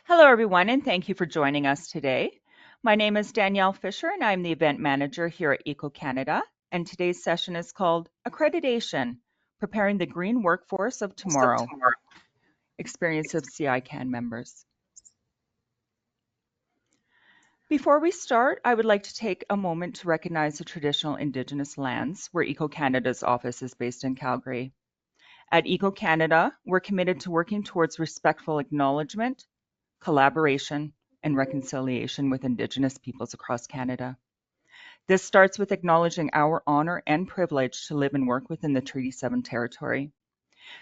Hello, everyone, and thank you for joining us today. My name is Danielle Fisher, and I'm the event manager here at ECO Canada. And today's session is called Accreditation, Preparing the Green Workforce of Tomorrow, Experience of CICan members. Before we start, I would like to take a moment to recognize the traditional Indigenous lands where ECO Canada's office is based in Calgary. At ECO Canada, we're committed to working towards respectful acknowledgement, collaboration, and reconciliation with Indigenous peoples across Canada. This starts with acknowledging our honor and privilege to live and work within the Treaty 7 territory.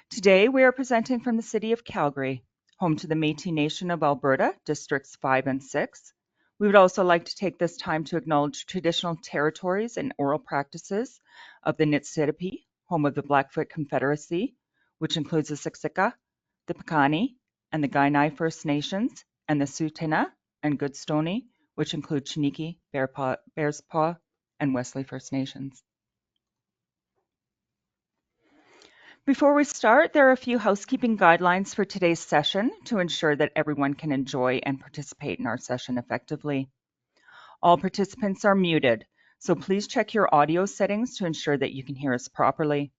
Today, we are presenting from the city of Calgary, home to the Métis Nation of Alberta, Districts 5 and 6. We would also like to take this time to acknowledge traditional territories and oral practices of the Niitsitapi, home of the Blackfoot Confederacy, which includes the Siksika, the Piikani, and the Kainai First Nations, and the Tsuut'ina and Goodstoney, which include Chiniki, Bearspaw, and Wesley First Nations. Before we start, there are a few housekeeping guidelines for today's session to ensure that everyone can enjoy and participate in our session effectively. All participants are muted, so please check your audio settings to ensure that you can hear us properly.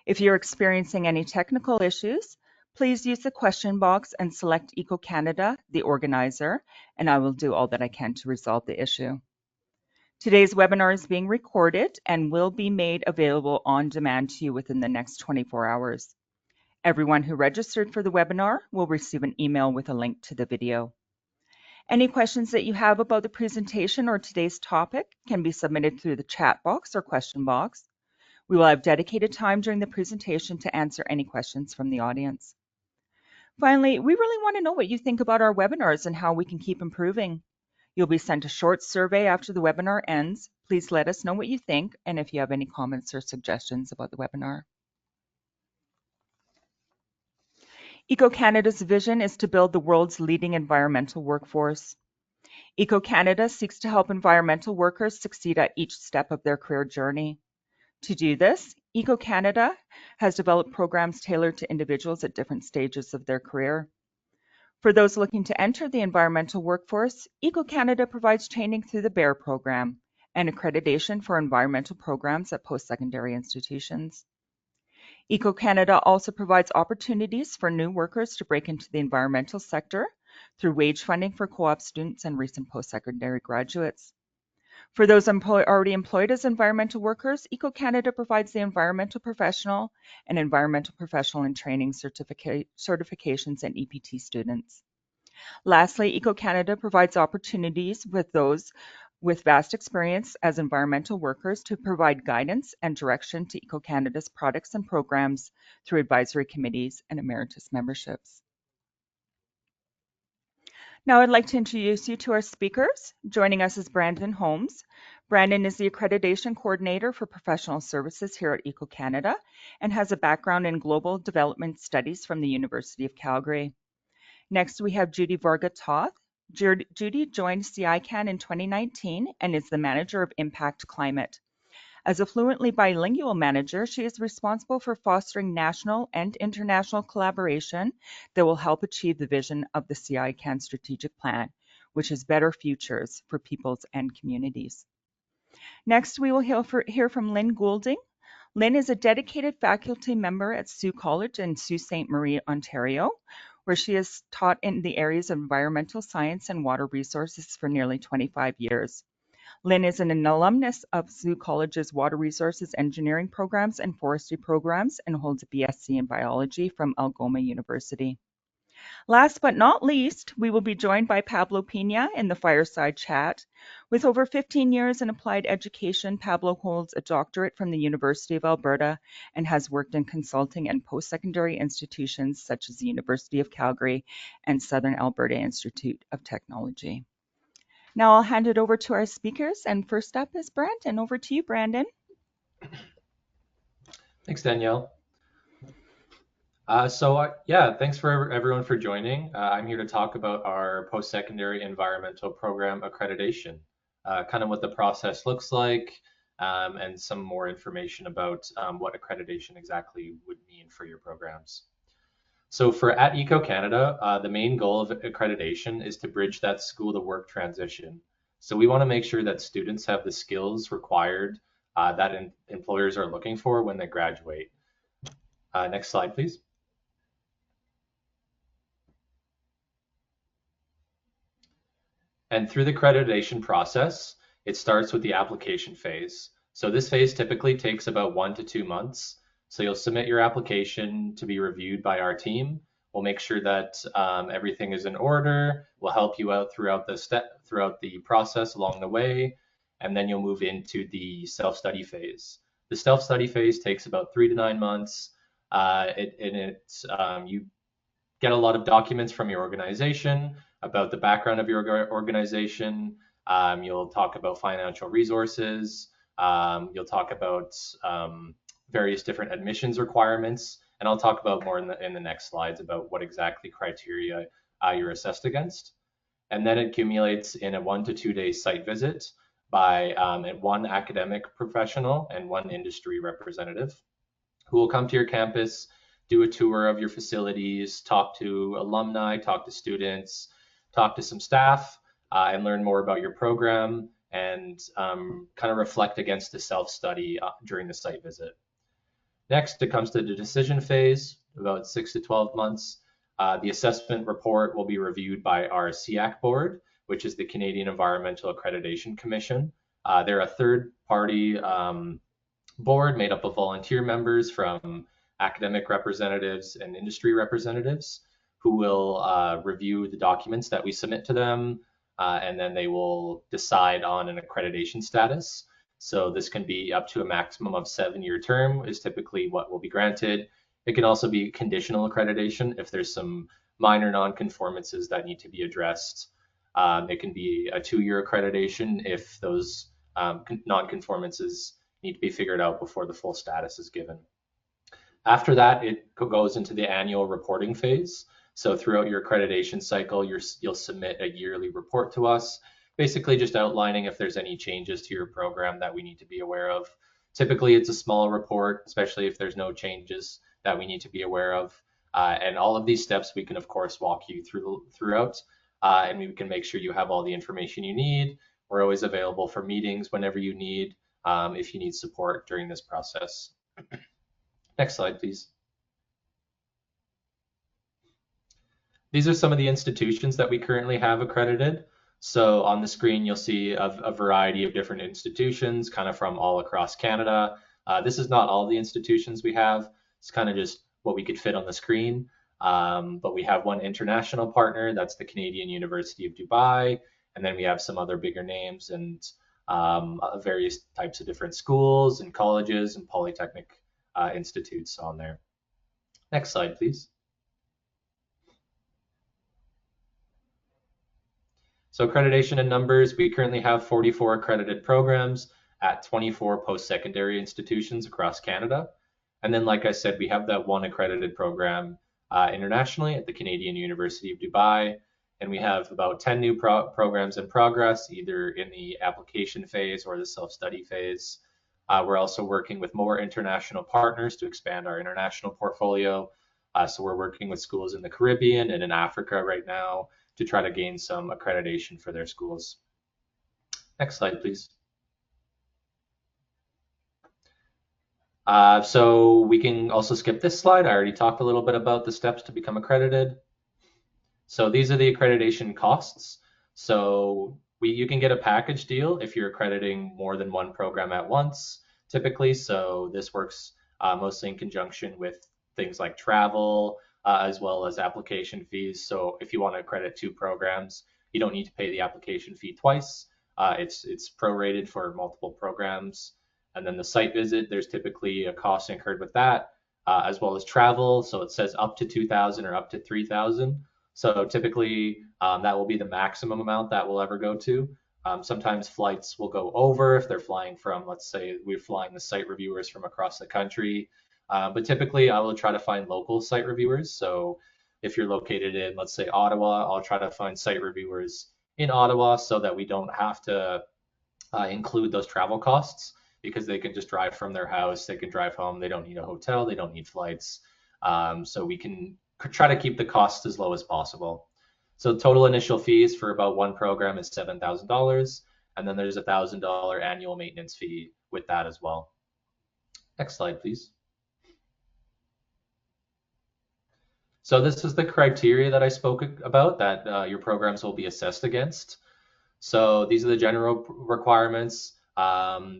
If you're experiencing any technical issues, please use the question box and select ECO Canada, the organizer, and I will do all that I can to resolve the issue. Today's webinar is being recorded and will be made available on demand to you within the next 24 hours. Everyone who registered for the webinar will receive an email with a link to the video. Any questions that you have about the presentation or today's topic can be submitted through the chat box or question box. We will have dedicated time during the presentation to answer any questions from the audience. Finally, we really want to know what you think about our webinars and how we can keep improving. You'll be sent a short survey after the webinar ends. Please let us know what you think and if you have any comments or suggestions about the webinar. ECO Canada's vision is to build the world's leading environmental workforce. ECO Canada seeks to help environmental workers succeed at each step of their career journey. To do this, ECO Canada has developed programs tailored to individuals at different stages of their career. For those looking to enter the environmental workforce, ECO Canada provides training through the BEAR program and accreditation for environmental programs at post-secondary institutions. ECO Canada also provides opportunities for new workers to break into the environmental sector through wage funding for co-op students and recent post-secondary graduates. For those already employed as environmental workers, ECO Canada provides the environmental professional and environmental professional in training certifications and EPT students. Lastly, ECO Canada provides opportunities with those with vast experience as environmental workers to provide guidance and direction to ECO Canada's products and programs through advisory committees and emeritus memberships. Now I'd like to introduce you to our speakers. Joining us is Brandon Holmes. Brandon is the Accreditation Coordinator for Professional Services here at ECO Canada and has a background in global development studies from the University of Calgary. Next, we have Judy Varga-Toth. Judy joined CICan in 2019 and is the Manager of Impact Climate. As a fluently bilingual manager, she is responsible for fostering national and international collaboration that will help achieve the vision of the CICan strategic plan, which is better futures for peoples and communities. Next, we will hear from Lynn Goulding. Lynn is a dedicated faculty member at Sault College in Sault Ste. Marie, Ontario, where she has taught in the areas of environmental science and water resources for nearly 25 years. Lynn is an alumnus of Sault College's Water Resources Engineering programs and Forestry programs and holds a BSc in biology from Algoma University. Last but not least, we will be joined by Pablo Pina in the fireside chat. With over 15 years in applied education, Pablo holds a doctorate from the University of Alberta and has worked in consulting and post-secondary institutions such as the University of Calgary and Southern Alberta Institute of Technology. Now I'll hand it over to our speakers, and first up is Brandon. Over to you, Brandon. Thanks, Danielle. Thanks for everyone for joining. I'm here to talk about our post-secondary environmental program accreditation, kind of what the process looks like, and some more information about what accreditation exactly would mean for your programs. So for at ECO Canada, the main goal of accreditation is to bridge that school to work transition. So we want to make sure that students have the skills required that employers are looking for when they graduate. Next slide, please. And through the accreditation process, it starts with the application phase. So this phase typically takes about 1 to 2 months. So you'll submit your application to be reviewed by our team. We'll make sure that everything is in order. We'll help you out throughout the process along the way, and then you'll move into the self-study phase. The self-study phase takes about 3 to 9 months. You get a lot of documents from your organization about the background of your organization. You'll talk about financial resources. You'll talk about various different admissions requirements, and I'll talk about more in the next slides about what exactly criteria you're assessed against. And then it accumulates in a 1 to 2 day site visit by one academic professional and one industry representative who will come to your campus, do a tour of your facilities, talk to alumni, talk to students, talk to some staff, and learn more about your program and kind of reflect against the self-study during the site visit. Next, it comes to the decision phase, about 6 to 12 months. The assessment report will be reviewed by our CIAC board, which is the Canadian Environmental Accreditation Commission. They're a third-party board made up of volunteer members from academic representatives and industry representatives who will review the documents that we submit to them, and then they will decide on an accreditation status. So this can be up to a maximum of 7-year term is typically what will be granted. It can also be conditional accreditation if there's some minor nonconformances that need to be addressed. It can be a 2-year accreditation if those nonconformances need to be figured out before the full status is given. After that, it goes into the annual reporting phase. So throughout your accreditation cycle, you'll submit a yearly report to us, basically just outlining if there's any changes to your program that we need to be aware of. Typically, it's a small report, especially if there's no changes that we need to be aware of. And all of these steps we can, of course, walk you throughout, and we can make sure you have all the information you need. We're always available for meetings whenever you need, if you need support during this process. Next slide, please. These are some of the institutions that we currently have accredited. So on the screen, you'll see a variety of different institutions kind of from all across Canada. This is not all the institutions we have. It's kind of just what we could fit on the screen. But we have one international partner, that's the Canadian University of Dubai. And then we have some other bigger names and various types of different schools and colleges and polytechnic institutes on there. Next slide, please. So accreditation in numbers, we currently have 44 accredited programs at 24 post-secondary institutions across Canada. And then, like I said, we have that one accredited program internationally at the Canadian University of Dubai. And we have about 10 new programs in progress, either in the application phase or the self-study phase. We're also working with more international partners to expand our international portfolio. So we're working with schools in the Caribbean and in Africa right now to try to gain some accreditation for their schools. Next slide, please. So we can also skip this slide. I already talked a little bit about the steps to become accredited. So these are the accreditation costs. So you can get a package deal if you're accrediting more than one program at once, typically. So this works mostly in conjunction with things like travel, as well as application fees. So if you want to accredit 2 programs, you don't need to pay the application fee twice. It's prorated for multiple programs. And then the site visit, there's typically a cost incurred with that, as well as travel. So it says up to 2,000 or up to 3,000. So typically that will be the maximum amount that we'll ever go to. Sometimes flights will go over if they're flying from, let's say we're flying the site reviewers from across the country. But typically I will try to find local site reviewers. So if you're located in, let's say, Ottawa, I'll try to find site reviewers in Ottawa so that we don't have to include those travel costs, because they can just drive from their house, they can drive home, they don't need a hotel, they don't need flights. So we can try to keep the costs as low as possible. So total initial fees for about one program is $7,000, and then there's a $1,000 annual maintenance fee with that as well. Next slide, please. So this is the criteria that I spoke about that your programs will be assessed against. So these are the general requirements.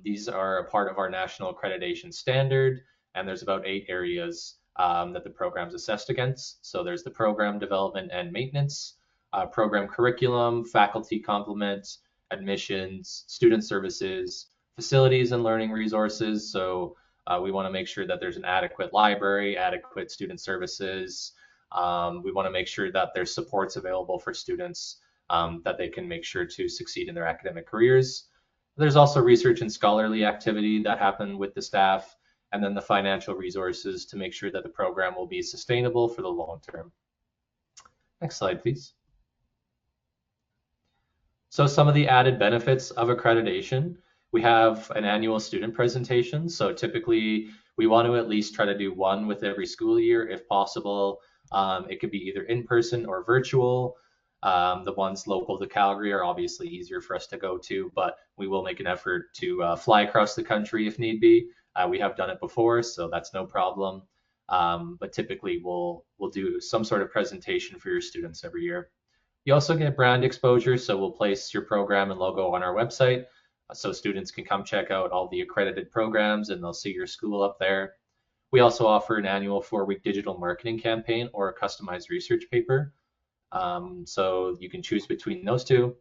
These are a part of our national accreditation standard, and there's about 8 areas that the program's assessed against. So there's the program development and maintenance, program curriculum, faculty complement, admissions, student services, facilities and learning resources. So we want to make sure that there's an adequate library, adequate student services. We want to make sure that there's supports available for students that they can make sure to succeed in their academic careers. There's also research and scholarly activity that happen with the staff, and then the financial resources to make sure that the program will be sustainable for the long term. Next slide, please. So some of the added benefits of accreditation. We have an annual student presentation. So typically we want to at least try to do one with every school year if possible. It could be either in person or virtual. The ones local to Calgary are obviously easier for us to go to, but we will make an effort to fly across the country if need be. We have done it before, so that's no problem. But typically we'll do some sort of presentation for your students every year. You also get brand exposure, so we'll place your program and logo on our website so students can come check out all the accredited programs and they'll see your school up there. We also offer an annual 4-week digital marketing campaign or a customized research paper. So you can choose between those two.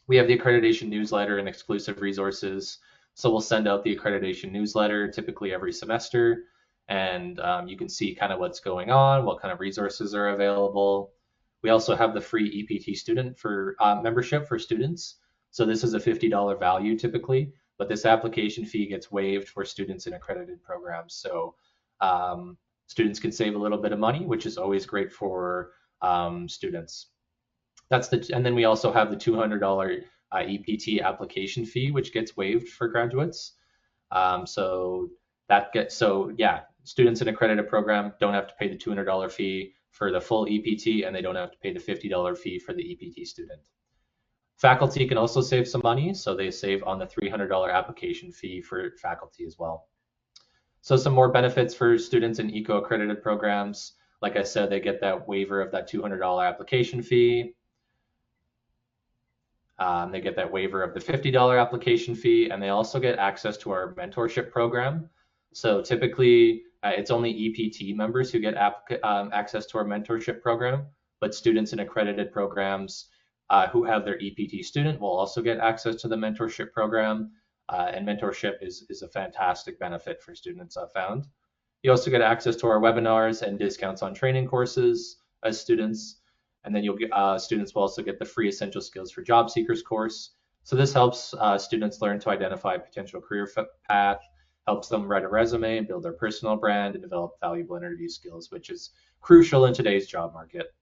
We have the accreditation newsletter and exclusive resources. So we'll send out the accreditation newsletter typically every semester, and you can see kind of what's going on, what kind of resources are available. We also have the free EPT student for membership for students. So this is a $50 value typically, but this application fee gets waived for students in accredited programs. So students can save a little bit of money, which is always great for students. And then we also have the $200 EPT application fee, which gets waived for graduates. So students in accredited program don't have to pay the $200 fee for the full EPT, and they don't have to pay the $50 fee for the EPT student. Faculty can also save some money, so they save on the $300 application fee for faculty as well. So some more benefits for students in ECO accredited programs. Like I said, they get that waiver of that $200 application fee. They get that waiver of the $50 application fee, and they also get access to our mentorship program. So typically, it's only EPT members who get access to our mentorship program, but students in accredited programs who have their EPT student will also get access to the mentorship program. And mentorship is a fantastic benefit for students, I've found. You also get access to our webinars and discounts on training courses as students. And then students will also get the free Essential Skills for Job Seekers course. So this helps students learn to identify a potential career path, helps them write a resume and build their personal brand and develop valuable interview skills, which is crucial in today's job market.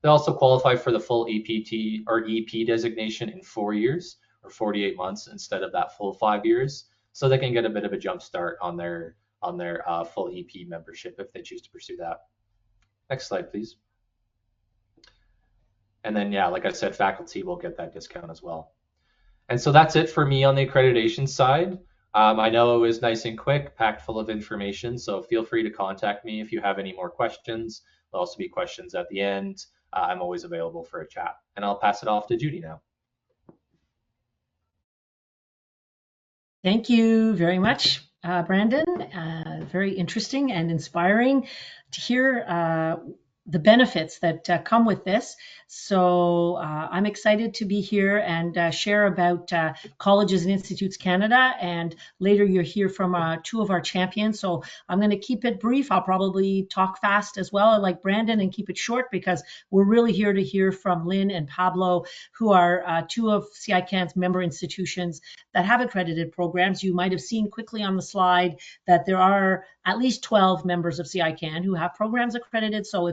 They also qualify for the full EPT or EP designation in 4 years or 48 months instead of that full 5 years. So they can get a bit of a jump start on their full EP membership if they choose to pursue that. Next slide, please. And then, yeah, like I said, faculty will get that discount as well. And so that's it for me on the accreditation side. I know it was nice and quick, packed full of information, so feel free to contact me if you have any more questions. There'll also be questions at the end. I'm always available for a chat. And I'll pass it off to Judy now. Thank you very much, Brandon. Very interesting and inspiring to hear the benefits that come with this. So I'm excited to be here and share about Colleges and Institutes Canada, and later you'll hear from 2 of our champions. So I'm going to keep it brief. I'll probably talk fast as well, like Brandon, and keep it short because we're really here to hear from Lynn and Pablo, who are 2 of CICan's member institutions that have accredited programs. You might have seen quickly on the slide that there are at least 12 members of CICan who have programs accredited, so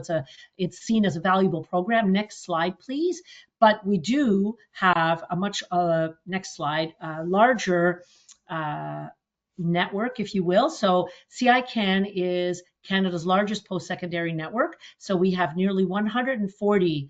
it's seen as a valuable program. Next slide, please. But we do have a much next slide, larger network, if you will. So CICan is Canada's largest post-secondary network. So we have nearly 140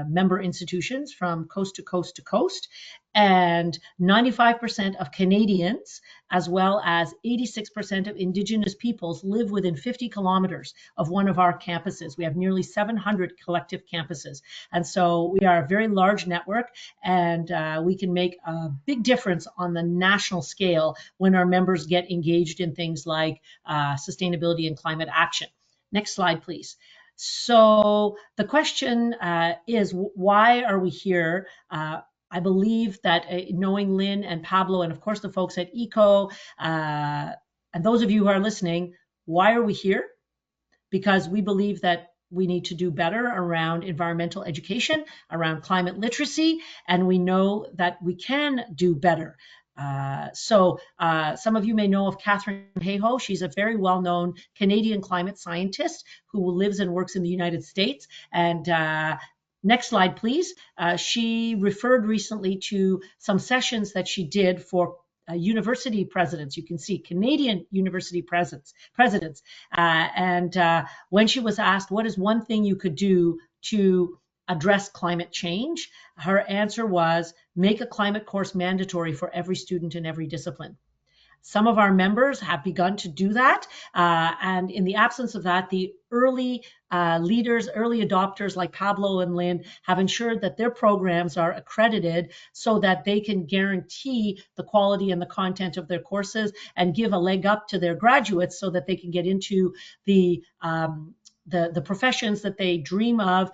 member institutions from coast to coast to coast, and 95% of Canadians, as well as 86% of Indigenous peoples, live within 50 kilometers of one of our campuses. We have nearly 700 collective campuses. And so we are a very large network, and we can make a big difference on the national scale when our members get engaged in things like sustainability and climate action. Next slide, please. So the question is, why are we here? I believe that knowing Lynn and Pablo, and of course the folks at ECO, and those of you who are listening, why are we here? Because we believe that we need to do better around environmental education, around climate literacy, and we know that we can do better. So some of you may know of Catherine Hayhoe. She's a very well-known Canadian climate scientist who lives and works in the United States. And next slide, please. She referred recently to some sessions that she did for university presidents. You can see Canadian university presidents. And when she was asked, what is one thing you could do to address climate change, her answer was, make a climate course mandatory for every student in every discipline. Some of our members have begun to do that. And in the absence of that, the early leaders, early adopters like Pablo and Lynn have ensured that their programs are accredited so that they can guarantee the quality and the content of their courses and give a leg up to their graduates so that they can get into the professions that they dream of,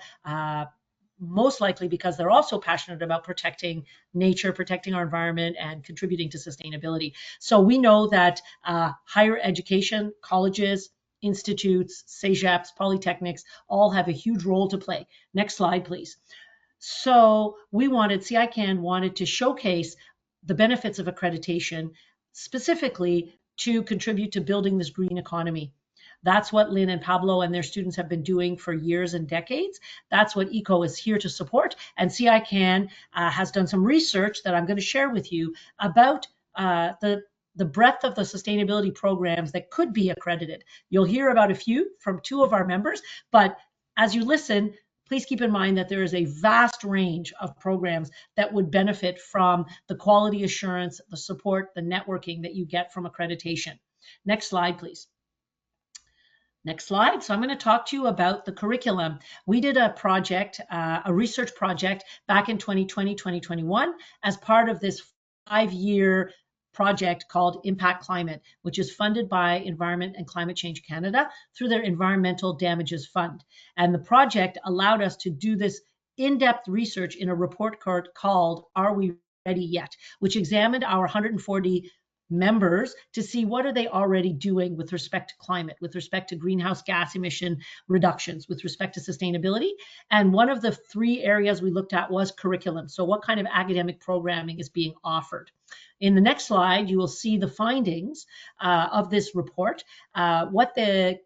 most likely because they're also passionate about protecting nature, protecting our environment, and contributing to sustainability. So we know that higher education, colleges, institutes, CEGEPs, polytechnics, all have a huge role to play. Next slide, please. So CICan wanted to showcase the benefits of accreditation, specifically to contribute to building this green economy. That's what Lynn and Pablo and their students have been doing for years and decades. That's what ECO is here to support. And CICan has done some research that I'm going to share with you about the breadth of the sustainability programs that could be accredited. You'll hear about a few from two of our members, but as you listen, please keep in mind that there is a vast range of programs that would benefit from the quality assurance, the support, the networking that you get from accreditation. Next slide, please. Next slide. So I'm going to talk to you about the curriculum. We did a project, a research project back in 2020, 2021 as part of this 5-year project called Impact Climate, which is funded by Environment and Climate Change Canada through their Environmental Damages Fund. And the project allowed us to do this in-depth research in a report called Are We Ready Yet?, which examined our 140 members to see what are they already doing with respect to climate, with respect to greenhouse gas emission reductions, with respect to sustainability. And one of the 3 areas we looked at was curriculum. So what kind of academic programming is being offered? In the next slide, you will see the findings of this report. What the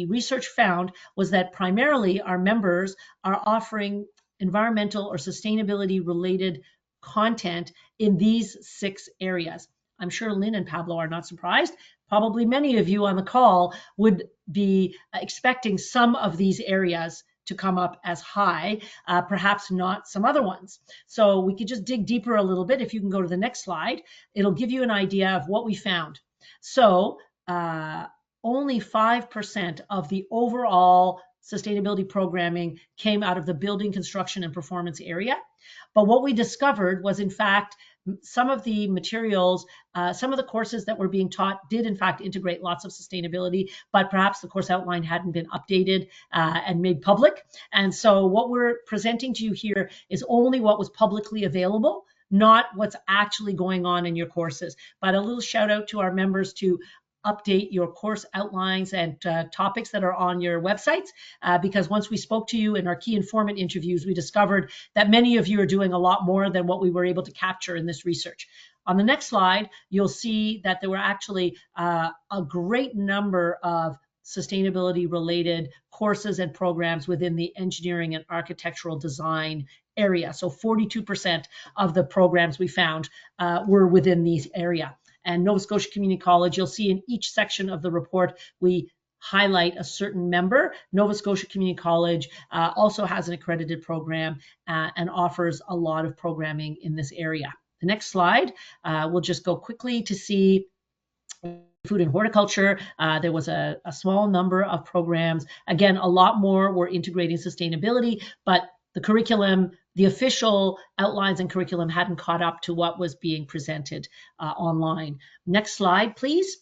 research found was that primarily our members are offering environmental or sustainability related content in these 6 areas. I'm sure Lynn and Pablo are not surprised. Probably many of you on the call would be expecting some of these areas to come up as high, perhaps not some other ones. So we could just dig deeper a little bit. If you can go to the next slide, it'll give you an idea of what we found. So only 5% of the overall sustainability programming came out of the building, construction, and performance area. But what we discovered was, in fact, some of the materials, some of the courses that were being taught did in fact integrate lots of sustainability, but perhaps the course outline hadn't been updated and made public. And so what we're presenting to you here is only what was publicly available, not what's actually going on in your courses. But a little shout out to our members to update your course outlines and topics that are on your websites, because once we spoke to you in our key informant interviews, we discovered that many of you are doing a lot more than what we were able to capture in this research. On the next slide, you'll see that there were actually a great number of sustainability related courses and programs within the engineering and architectural design area. So 42% of the programs we found were within these area. and Nova Scotia Community College. You'll see in each section of the report, we highlight a certain member. Nova Scotia Community College also has an accredited program and offers a lot of programming in this area. The next slide, we'll just go quickly to see food and horticulture. There was a small number of programs. Again, a lot more were integrating sustainability, but the curriculum, the official outlines and curriculum hadn't caught up to what was being presented online. Next slide, please.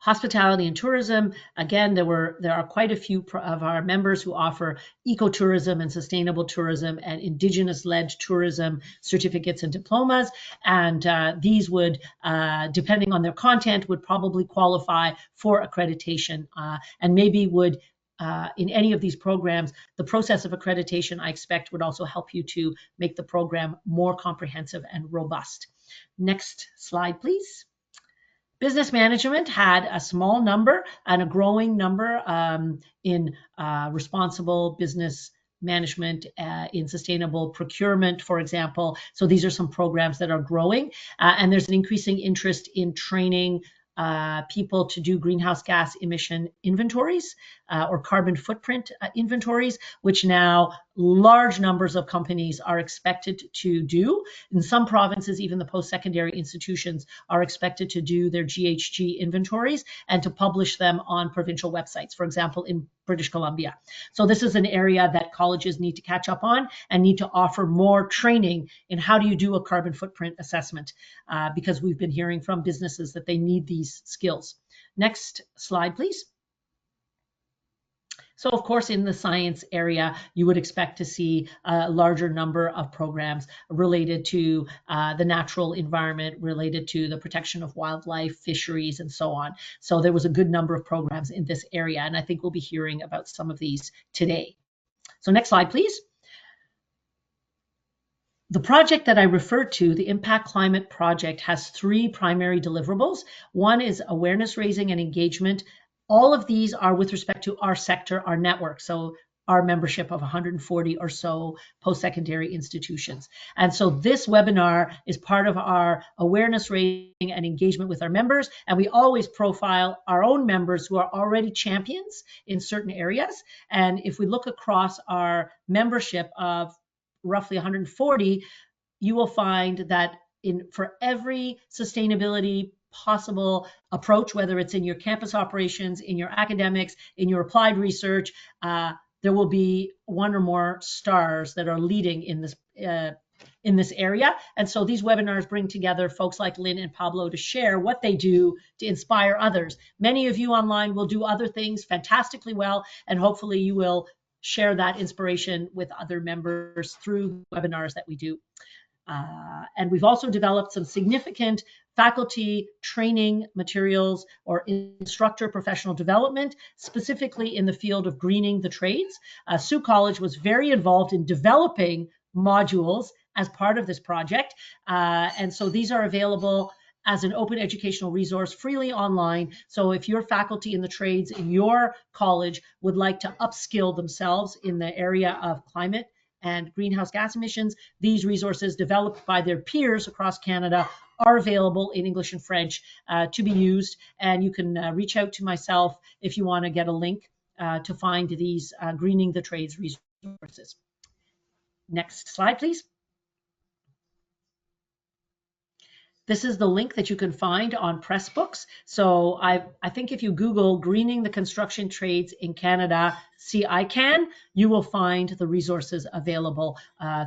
Hospitality and tourism. Again, there are quite a few of our members who offer ecotourism and sustainable tourism and Indigenous-led tourism certificates and diplomas. And these would, depending on their content, would probably qualify for accreditation and maybe would, in any of these programs, the process of accreditation, I expect, would also help you to make the program more comprehensive and robust. Next slide, please. Business management had a small number and a growing number in responsible business management, in sustainable procurement, for example. So these are some programs that are growing, and there's an increasing interest in training people to do greenhouse gas emission inventories or carbon footprint inventories, which now large numbers of companies are expected to do. In some provinces, even the post-secondary institutions are expected to do their GHG inventories and to publish them on provincial websites, for example, in British Columbia. So this is an area that colleges need to catch up on and need to offer more training in how do you do a carbon footprint assessment, because we've been hearing from businesses that they need these skills. Next slide, please. So, of course, in the science area, you would expect to see a larger number of programs related to the natural environment, related to the protection of wildlife, fisheries, and so on. So there was a good number of programs in this area, and I think we'll be hearing about some of these today. So next slide, please. The project that I referred to, the Impact Climate Project, has 3 primary deliverables. One is awareness raising and engagement. All of these are with respect to our sector, our network, so our membership of 140 or so post-secondary institutions. And so this webinar is part of our awareness raising and engagement with our members, and we always profile our own members who are already champions in certain areas. And if we look across our membership of roughly 140, you will find that for every sustainability possible approach, whether it's in your campus operations, in your academics, in your applied research, there will be 1 or more stars that are leading in this area. And so these webinars bring together folks like Lynn and Pablo to share what they do to inspire others. Many of you online will do other things fantastically well, and hopefully you will share that inspiration with other members through webinars that we do. And we've also developed some significant faculty training materials or instructor professional development, specifically in the field of greening the trades. Sault College was very involved in developing modules as part of this project. And so these are available as an open educational resource freely online. So if your faculty in the trades in your college would like to upskill themselves in the area of climate and greenhouse gas emissions, these resources developed by their peers across Canada are available in English and French to be used. And you can reach out to myself if you want to get a link to find these Greening the Trades resources. Next slide, please. This is the link that you can find on Pressbooks. So I think if you Google Greening the Construction Trades in Canada, CICan, you will find the resources available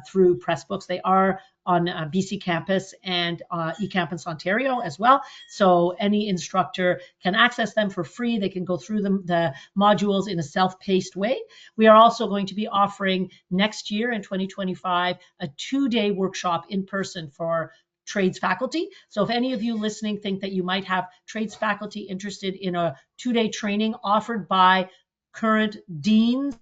through Pressbooks. They are on BC campus and eCampus Ontario as well. So any instructor can access them for free. They can go through the modules in a self-paced way. We are also going to be offering next year in 2025 a 2-day workshop in person for trades faculty. So if any of you listening think that you might have trades faculty interested in a 2-day training offered by current deans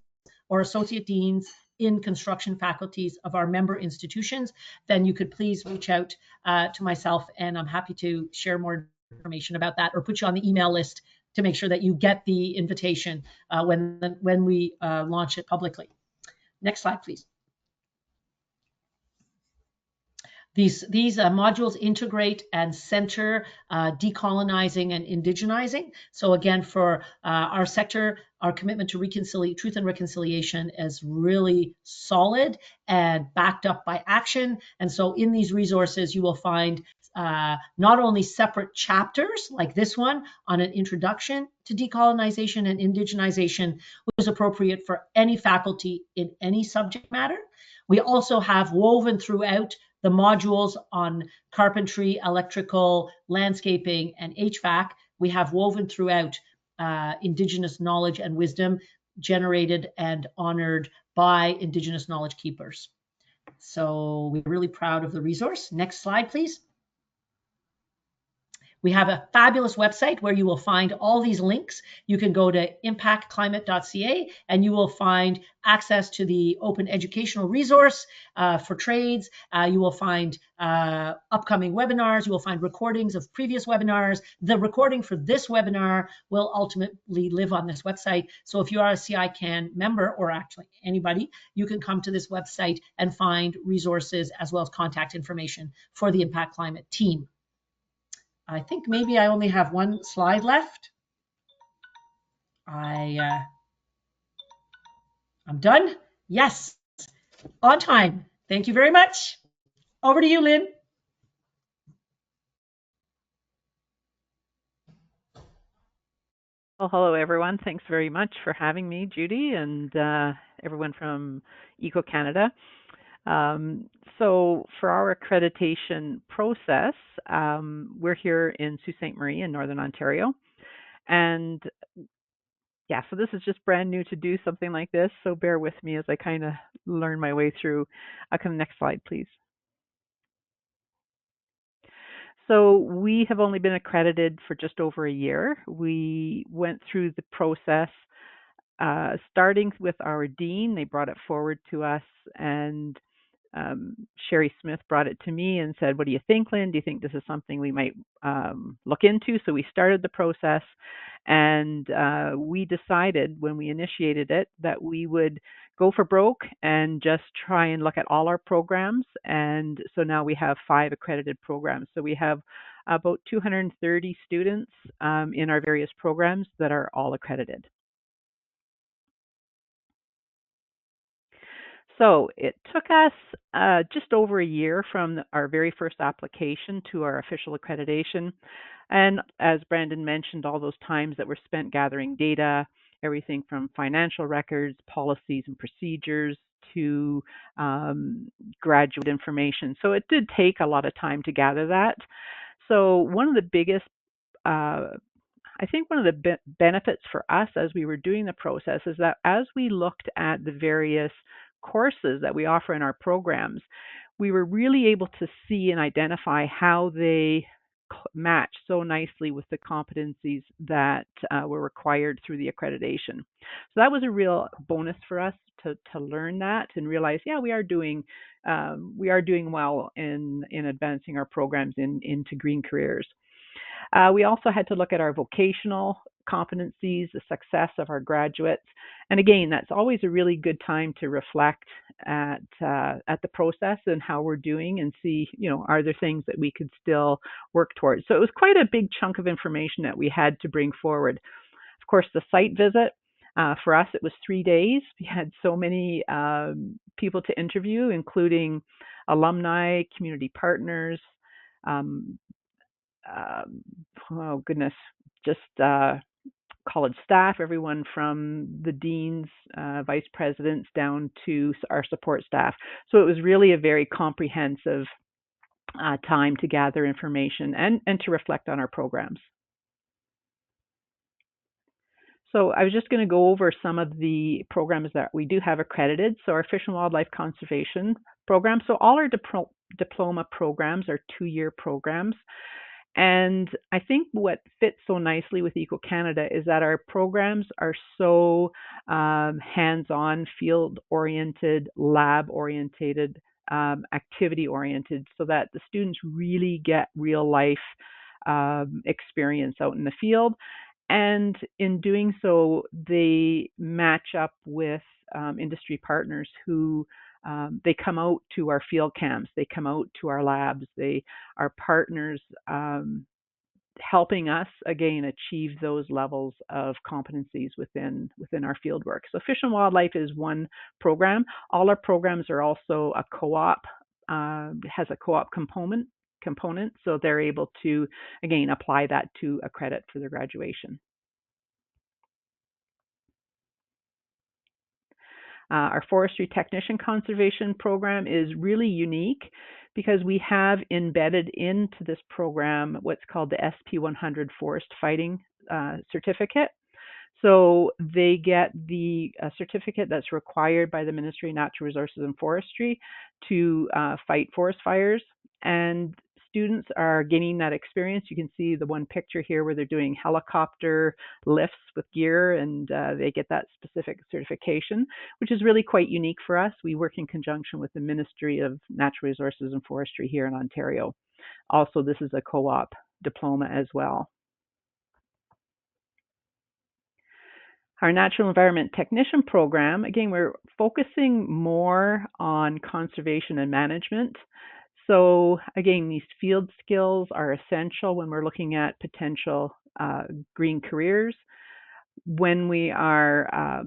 or associate deans in construction faculties of our member institutions, then you could please reach out to myself, and I'm happy to share more information about that or put you on the email list to make sure that you get the invitation when we launch it publicly. Next slide, please. These modules integrate and center decolonizing and indigenizing. So again, for our sector, our commitment to truth and reconciliation is really solid and backed up by action. And so in these resources, you will find not only separate chapters like this one on an introduction to decolonization and indigenization, which is appropriate for any faculty in any subject matter. We also have woven throughout the modules on carpentry, electrical, landscaping, and HVAC. We have woven throughout Indigenous knowledge and wisdom generated and honored by Indigenous knowledge keepers. So we're really proud of the resource. Next slide, please. We have a fabulous website where you will find all these links. You can go to impactclimate.ca and you will find access to the open educational resource for trades. You will find upcoming webinars. You will find recordings of previous webinars. The recording for this webinar will ultimately live on this website. So if you are a CICan member, or actually anybody, you can come to this website and find resources as well as contact information for the Impact Climate team. I think maybe I only have one slide left. I'm done. Yes, on time. Thank you very much. Over to you, Lynn. Well, hello, everyone. Thanks very much for having me, Judy, and everyone from ECO Canada. So for our accreditation process, we're here in Sault Ste. Marie in Northern Ontario. And yeah, so this is just brand new to do something like this. So bear with me as I kind of learn my way through. Next slide, please. So we have only been accredited for just over a year. We went through the process starting with our dean. They brought it forward to us, and Sherry Smith brought it to me and said, "What do you think, Lynn? Do you think this is something we might look into?" So we started the process, and we decided when we initiated it that we would go for broke and just try and look at all our programs. And so now we have 5 accredited programs. So we have about 230 students in our various programs that are all accredited. So it took us just over a year from our very first application to our official accreditation. And as Brandon mentioned, all those times that were spent gathering data, everything from financial records, policies and procedures to graduate information. So it did take a lot of time to gather that. So one of the biggest I think one of the benefits for us as we were doing the process is that as we looked at the various courses that we offer in our programs, we were really able to see and identify how they match so nicely with the competencies that were required through the accreditation. So that was a real bonus for us to learn that and realize, yeah, we are doing well in advancing our programs into green careers. We also had to look at our vocational competencies, the success of our graduates. And again, that's always a really good time to reflect at the process and how we're doing and see, are there things that we could still work towards? So it was quite a big chunk of information that we had to bring forward. Of course, the site visit, for us, it was 3 days. We had so many people to interview, including alumni, community partners, just college staff, everyone from the deans, vice presidents down to our support staff. So it was really a very comprehensive time to gather information and to reflect on our programs. So I was just going to go over some of the programs that we do have accredited. So our Fish and Wildlife Conservation program. So all our diploma programs are 2-year programs. And I think what fits so nicely with ECO Canada is that our programs are so hands-on, field-oriented, lab-oriented, activity-oriented, so that the students really get real-life experience out in the field. And in doing so, they match up with industry partners who They come out to our field camps, they come out to our labs, they are partners, helping us again achieve those levels of competencies within our fieldwork. So Fish and Wildlife is one program. All our programs are also a co-op, has a co-op component, so they're able to again apply that to a credit for their graduation. Our Forestry Technician Conservation program is really unique because we have embedded into this program what's called the SP100 Forest Fighting certificate. So they get the certificate that's required by the Ministry of Natural Resources and Forestry to fight forest fires. And students are gaining that experience. You can see the one picture here where they're doing helicopter lifts with gear, and they get that specific certification, which is really quite unique for us. We work in conjunction with the Ministry of Natural Resources and Forestry here in Ontario. Also, this is a co-op diploma as well. Our Natural Environment Technician program, again, we're focusing more on conservation and management. So again, these field skills are essential when we're looking at potential green careers. When we are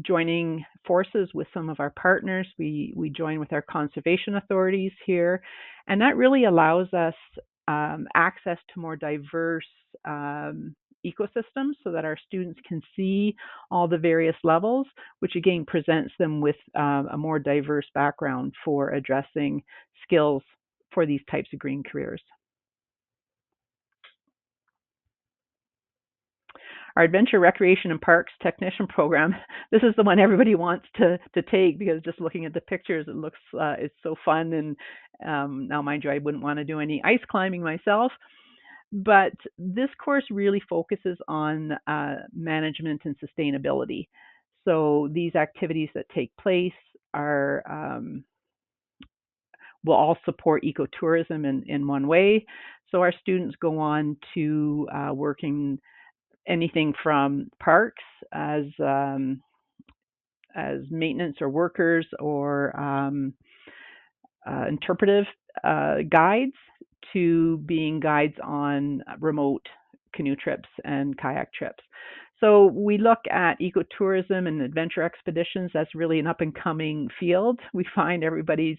joining forces with some of our partners, we join with our conservation authorities here, and that really allows us access to more diverse ecosystems so that our students can see all the various levels, which again presents them with a more diverse background for addressing skills for these types of green careers. Our Adventure, Recreation and Parks Technician program, this is the one everybody wants to take because just looking at the pictures, it looks it's so fun. And now, mind you, I wouldn't want to do any ice climbing myself, but this course really focuses on management and sustainability. So these activities that take place are will all support ecotourism in one way. So our students go on to work in anything from parks as maintenance or workers or interpretive guides to being guides on remote canoe trips and kayak trips. So we look at ecotourism and adventure expeditions. That's really an up-and-coming field. We find everybody's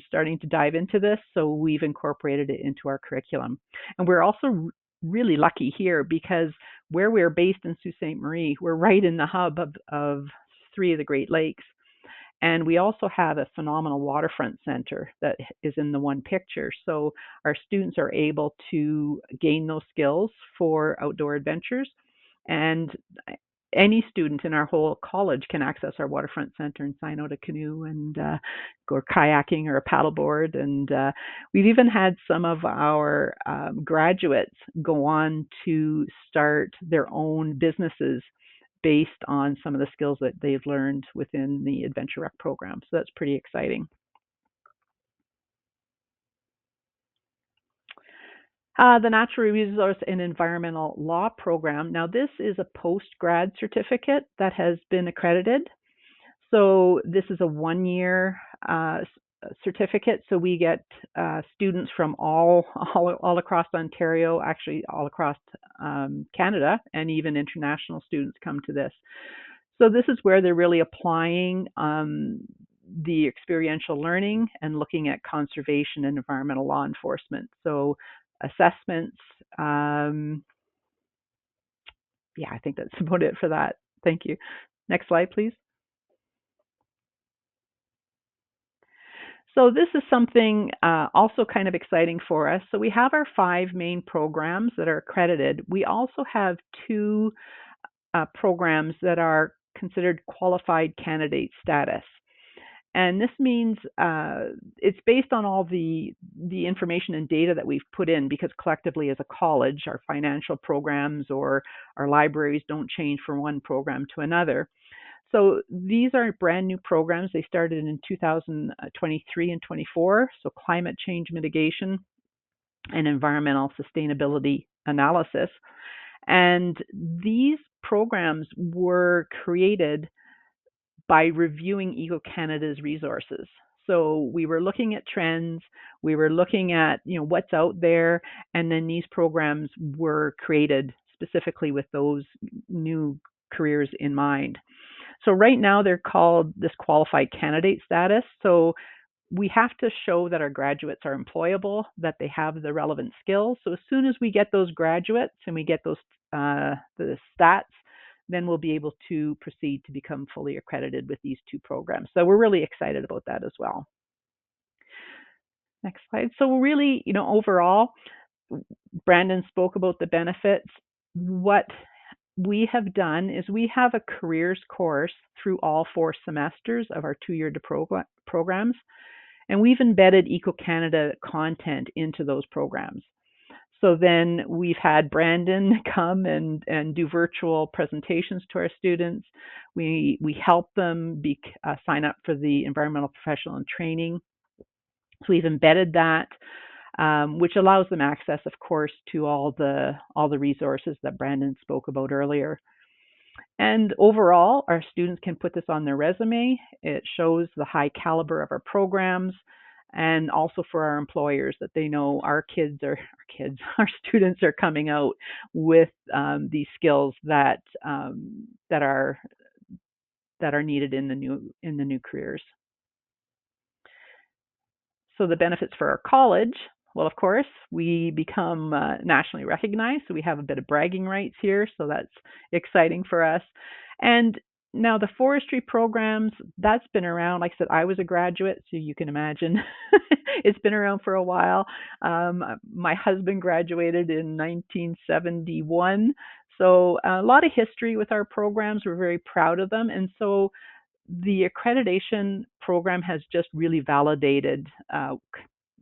starting to dive into this, so we've incorporated it into our curriculum. And we're also really lucky here because where we're based in Sault Ste. Marie, we're right in the hub of three of the Great Lakes. And we also have a phenomenal waterfront center that is in the one picture. So our students are able to gain those skills for outdoor adventures. And any student in our whole college can access our waterfront center and sign out a canoe and go kayaking or a paddleboard. And we've even had some of our graduates go on to start their own businesses based on some of the skills that they've learned within the Adventure Rec program. So that's pretty exciting. The Natural Resource and Environmental Law program. Now, this is a post-grad certificate that has been accredited. So this is a one-year certificate. So we get students from all across Ontario, actually all across Canada, and even international students come to this. So this is where they're really applying the experiential learning and looking at conservation and environmental law enforcement. So assessments. Yeah, I think that's about it for that. Thank you. Next slide, please. So this is something also kind of exciting for us. So we have our 5 main programs that are accredited. We also have 2 programs that are considered qualified candidate status. And this means it's based on all the information and data that we've put in, because collectively as a college, our financial programs or our libraries don't change from one program to another. So these are brand new programs. They started in 2023 and 24. So climate change mitigation and environmental sustainability analysis. And these programs were created by reviewing ECO Canada's resources. So we were looking at trends, we were looking at what's out there, and then these programs were created specifically with those new careers in mind. So right now they're called this qualified candidate status. So we have to show that our graduates are employable, that they have the relevant skills. So as soon as we get those graduates and we get those the stats, then we'll be able to proceed to become fully accredited with these two programs. So we're really excited about that as well. Next slide. So really, overall, Brandon spoke about the benefits. What we have done is we have a careers course through all 4 semesters of our 2-year programs, and we've embedded ECO Canada content into those programs. So then we've had Brandon come and do virtual presentations to our students. We help them sign up for the environmental professional and training. So we've embedded that, which allows them access, of course, to all the resources that Brandon spoke about earlier. And overall, our students can put this on their resume. It shows the high caliber of our programs, and also for our employers that they know our students are coming out with these skills that are needed in the new careers. So the benefits for our college, well, of course, we become nationally recognized, so we have a bit of bragging rights here, so that's exciting for us. And now the forestry programs, that's been around. Like I said, I was a graduate, so you can imagine it's been around for a while. My husband graduated in 1971, so a lot of history with our programs. We're very proud of them, and so the accreditation program has just really validated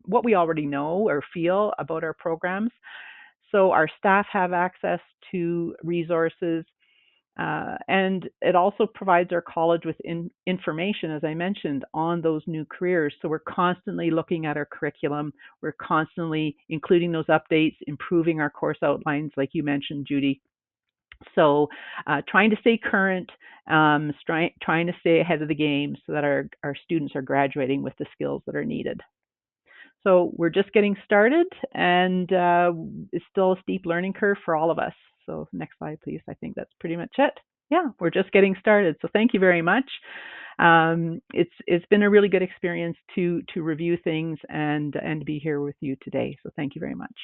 what we already know or feel about our programs. So our staff have access to resources, and it also provides our college with information, as I mentioned, on those new careers. So we're constantly looking at our curriculum. We're constantly including those updates, improving our course outlines, like you mentioned, Judy. So trying to stay current, trying to stay ahead of the game so that our students are graduating with the skills that are needed. So we're just getting started, and it's still a steep learning curve for all of us. So next slide, please. I think that's pretty much it. Yeah, we're just getting started. So thank you very much. It's been a really good experience to review things and be here with you today. So thank you very much.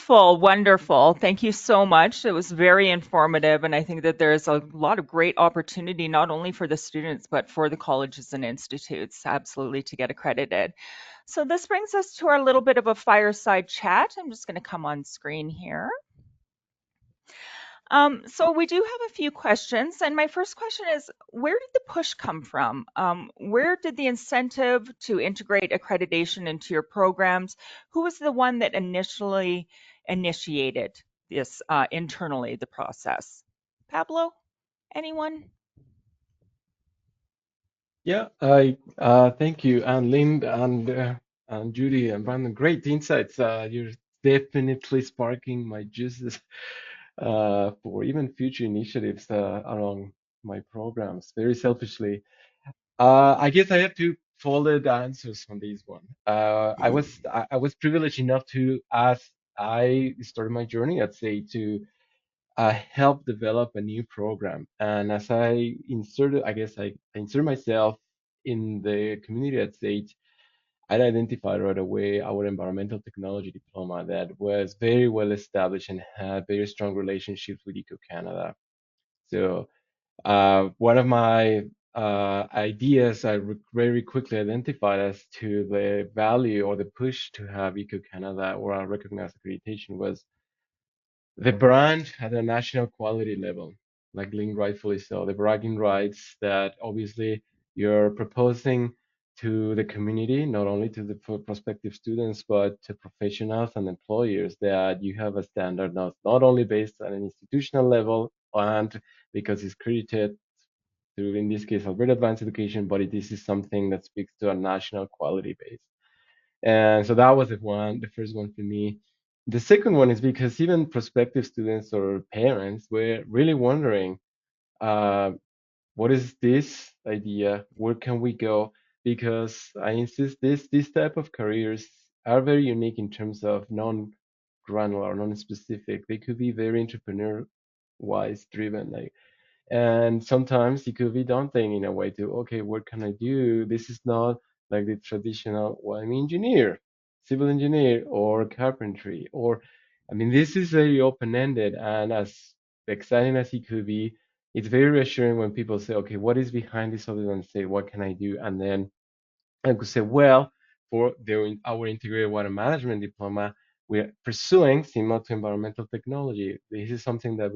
Wonderful. Thank you so much. It was very informative, and I think that there's a lot of great opportunity, not only for the students, but for the colleges and institutes, absolutely, to get accredited. So this brings us to our little bit of a fireside chat. I'm just going to come on screen here. So we do have a few questions, and my first question is, where did the push come from? Where did the incentive to integrate accreditation into your programs? Who was the one that initially initiated this internally, the process? Pablo, anyone? Yeah, thank you, and Lynn and Judy and Brandon. Great insights. You're definitely sparking my juices for even future initiatives along my programs. Very selfishly, I guess I have two folded answers on this one. I was privileged enough to, as I started my journey, I'd say, to help develop a new program. And as I inserted, I guess I inserted myself in the community at Sage, I'd identified right away our environmental technology diploma that was very well established and had very strong relationships with ECO Canada. So one of my ideas very quickly identified as to the value or the push to have ECO Canada or a recognized accreditation was the brand at a national quality level, like Lynn rightfully so, the bragging rights that obviously you're proposing to the community, not only to the prospective students, but to professionals and employers, that you have a standard not only based on an institutional level and because it's credited through, in this case, Alberta Advanced Education, but this is something that speaks to a national quality base. And so that was the first one for me. The second one is because even prospective students or parents were really wondering, what is this idea? Where can we go? Because I insist this type of careers are very unique in terms of non-granular, non-specific. They could be very entrepreneur-wise driven. Like, and sometimes it could be daunting in a way to, okay, what can I do? This is not like the traditional, well, I'm engineer, civil engineer, or carpentry, or, I mean, this is very open-ended, and as exciting as it could be, it's very reassuring when people say, okay, what is behind this other than say, what can I do? And then I could say, well, for our integrated water management diploma, we're pursuing similar to environmental technology. This is something that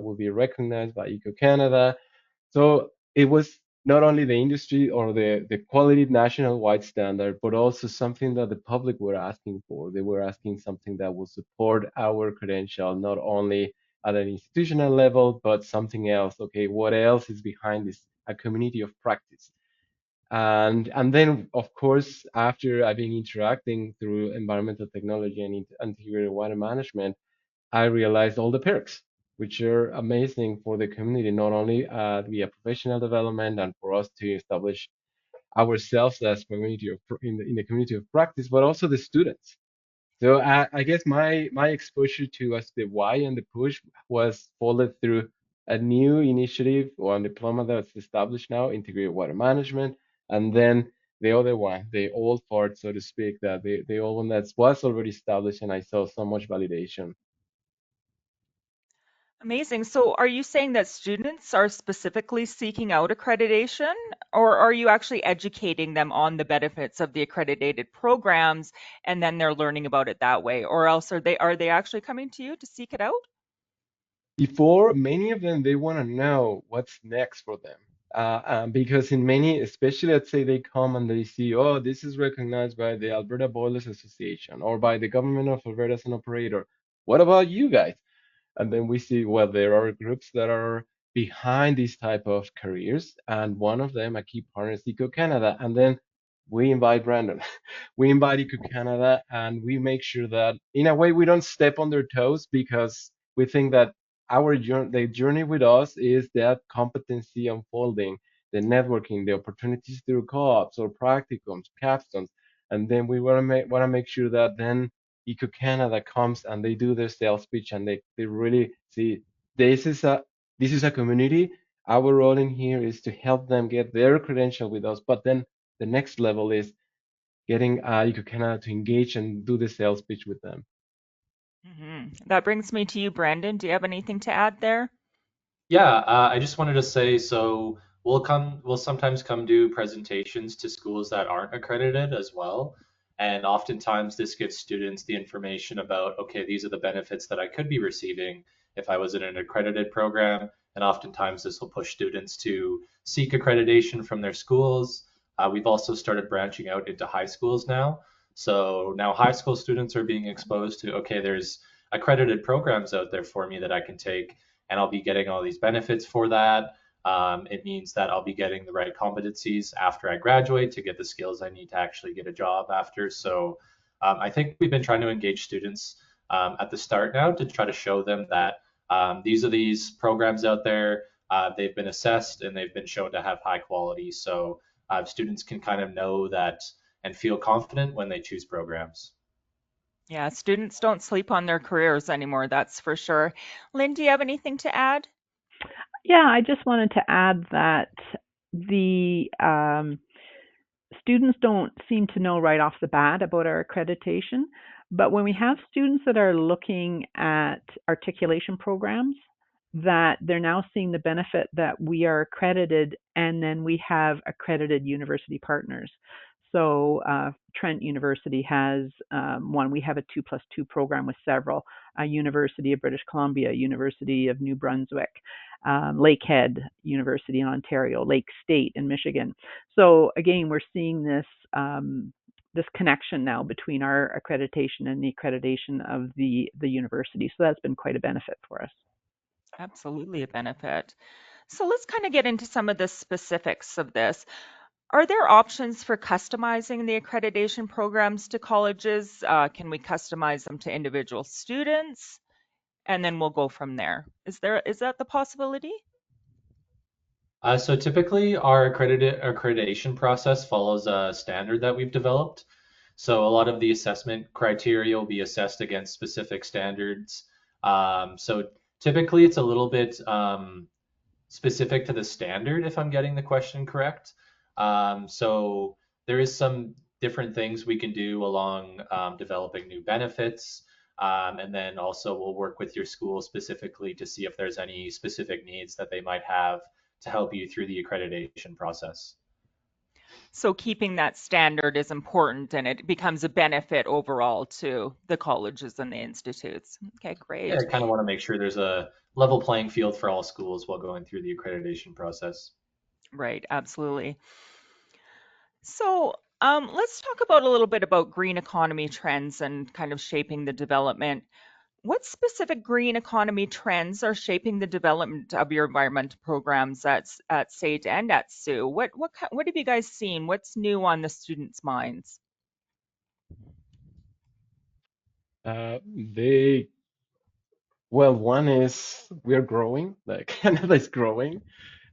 will be recognized by ECO Canada. So it was not only the industry or the quality national wide standard, but also something that the public were asking for. They were asking something that will support our credential, not only at an institutional level, but something else. Okay, what else is behind this? A community of practice. And then, of course, after I've been interacting through environmental technology and integrated water management, I realized all the perks, which are amazing for the community, not only via professional development and for us to establish ourselves as community in the community of practice, but also the students. So I guess my exposure to as the why and the push was followed through a new initiative or a diploma that's established now, integrated water management, and then the other one, the old part, so to speak, that the old one that was already established, and I saw so much validation. Amazing. So are you saying that students are specifically seeking out accreditation, or are you actually educating them on the benefits of the accredited programs and then they're learning about it that way? Or else are they actually coming to you to seek it out? Before, many of them, they want to know what's next for them. Because in many, especially let's say they come and they see, oh, this is recognized by the Alberta Boilers Association or by the government of Alberta as an operator. What about you guys? And then we see, well, there are groups that are behind these type of careers, and one of them, a key partner, is ECO Canada. And then we invite Brandon, we invite ECO Canada, and we make sure that in a way we don't step on their toes because we think that the journey with us is that competency unfolding, the networking, the opportunities through co-ops or practicums, capstones, and then we want to make sure that then ECO Canada comes and they do their sales pitch and they really see this is a this is a community. Our role in here is to help them get their credential with us, but then the next level is getting ECO Canada to engage and do the sales pitch with them. That brings me to you, Brandon. Do you have anything to add there? Yeah, I just wanted to say, so we'll sometimes come do presentations to schools that aren't accredited as well. And oftentimes this gives students the information about, okay, these are the benefits that I could be receiving if I was in an accredited program. And oftentimes this will push students to seek accreditation from their schools. We've also started branching out into high schools now. So now high school students are being exposed to, okay, there's accredited programs out there for me that I can take and I'll be getting all these benefits for that. It means that I'll be getting the right competencies after I graduate to get the skills I need to actually get a job after. So I think we've been trying to engage students at the start now to try to show them that these are these programs out there. They've been assessed and they've been shown to have high quality. So students can kind of know that and feel confident when they choose programs. Yeah, students don't sleep on their careers anymore, that's for sure. Lynn, do you have anything to add? Yeah, I just wanted to add that the students don't seem to know right off the bat about our accreditation, but when we have students that are looking at articulation programs, that they're now seeing the benefit that we are accredited and then we have accredited university partners. So Trent University has one. We have a 2+2 program with several. University of British Columbia, University of New Brunswick, Lakehead University in Ontario, Lake State in Michigan. So again, we're seeing this connection now between our accreditation and the accreditation of the university. So that's been quite a benefit for us. Absolutely a benefit. So let's kind of get into some of the specifics of this. Are there options for customizing the accreditation programs to colleges? Can we customize them to individual students? And then we'll go from there. Is that the possibility? So typically our accreditation process follows a standard that we've developed. So a lot of the assessment criteria will be assessed against specific standards. So typically it's a little bit specific to the standard, if I'm getting the question correct. So there is some different things we can do along developing new benefits. And then also we'll work with your school specifically to see if there's any specific needs that they might have to help you through the accreditation process. So keeping that standard is important and it becomes a benefit overall to the colleges and the institutes. Okay, Yeah, great. I kind of want to make sure there's a level playing field for all schools while going through the accreditation process. Right, absolutely. So let's talk about a little bit about green economy trends and kind of shaping the development. What specific green economy trends are shaping the development of your environmental programs at SAIT and at SU? What have you guys seen? What's new on the students' minds? They Well, one is we're growing, like Canada is growing,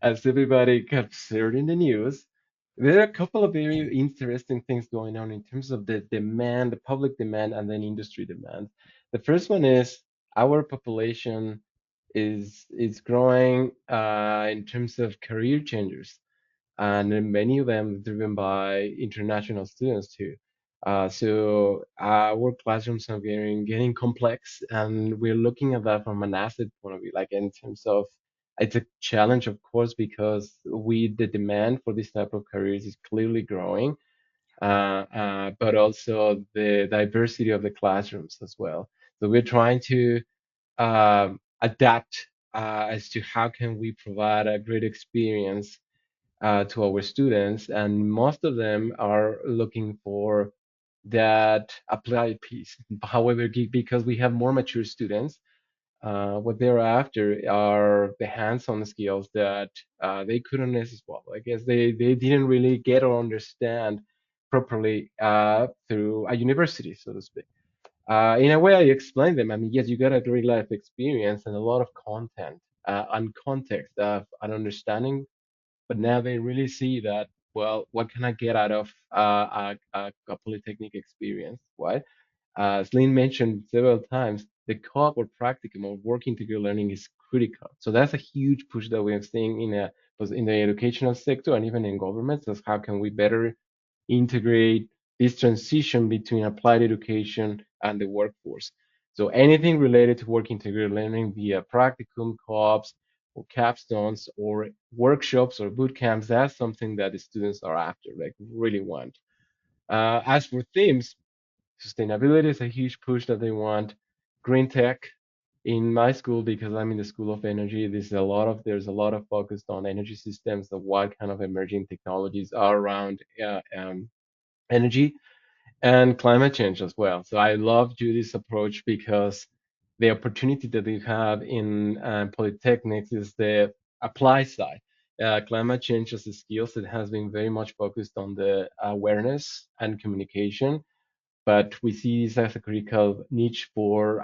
as everybody kept heard in the news. There are a couple of very interesting things going on in terms of the demand, the public demand, and then industry demand. The first one is our population is growing in terms of career changers, and then many of them driven by international students too. So our classrooms are getting complex, and we're looking at that from an asset point of view, like in terms of it's a challenge, of course, because the demand for this type of careers is clearly growing, but also the diversity of the classrooms as well. So we're trying to adapt as to how can we provide a great experience to our students, and most of them are looking for that applied piece. However, because we have more mature students, what they're after are the hands-on skills that they couldn't as well. I guess they didn't really get or understand properly through a university, so to speak. In a way, I explained them. I mean, yes, you got a great life experience and a lot of content and context and understanding, but now they really see that, well, what can I get out of a polytechnic experience? What? As Lynn mentioned several times, the co-op or practicum or working together learning is critical. So that's a huge push that we are seeing in the educational sector and even in governments. That's how can we better integrate this transition between applied education and the workforce. So anything related to working together learning via practicum, co-ops, or capstones, or workshops or boot camps, that's something that the students are after, like really want. As for themes, sustainability is a huge push that they want. Green tech in my school, because I'm in the School of Energy, there's a lot of focus on energy systems, of what kind of emerging technologies are around energy and climate change as well. So I love Judy's approach because the opportunity that we have in polytechnics is the apply side. Climate change as a skill set has been very much focused on the awareness and communication, but we see this as a critical niche for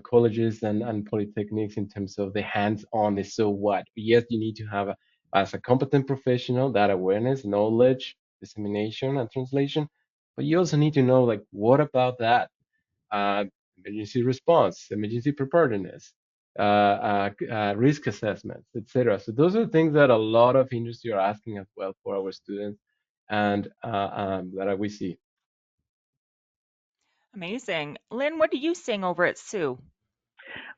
colleges and polytechnics in terms of the hands-on, the so what. Yes, you need to have, as a competent professional, that awareness, knowledge, dissemination, and translation, but you also need to know, like, what about that? Uh, Emergency response, emergency preparedness, risk assessments, etc. So those are things that a lot of industry are asking as well for our students, and that we see. Amazing. Lynn, what are you seeing over at SU?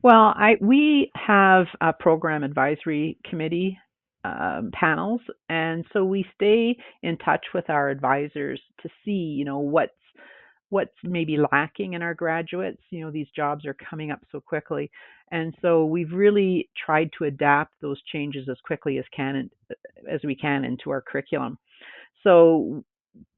Well, we have a program advisory committee panels, and so we stay in touch with our advisors to see, what's maybe lacking in our graduates. These jobs are coming up so quickly, and so we've really tried to adapt those changes as quickly as we can into our curriculum. So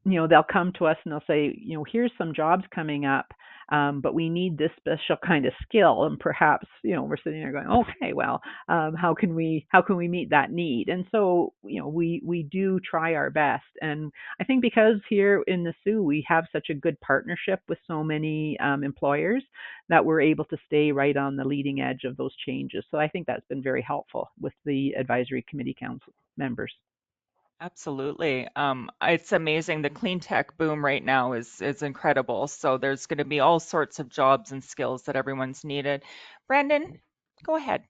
they'll come to us and they'll say, here's some jobs coming up, but we need this special kind of skill. And perhaps, we're sitting there going, okay, well, how can we meet that need? And so, we do try our best. And I think because here in the Sioux, we have such a good partnership with so many employers that we're able to stay right on the leading edge of those changes. So I think that's been very helpful with the Advisory Committee Council. members. Absolutely. It's amazing. The clean tech boom right now is incredible. So there's going to be all sorts of jobs and skills that everyone's needed. Brandon, go ahead.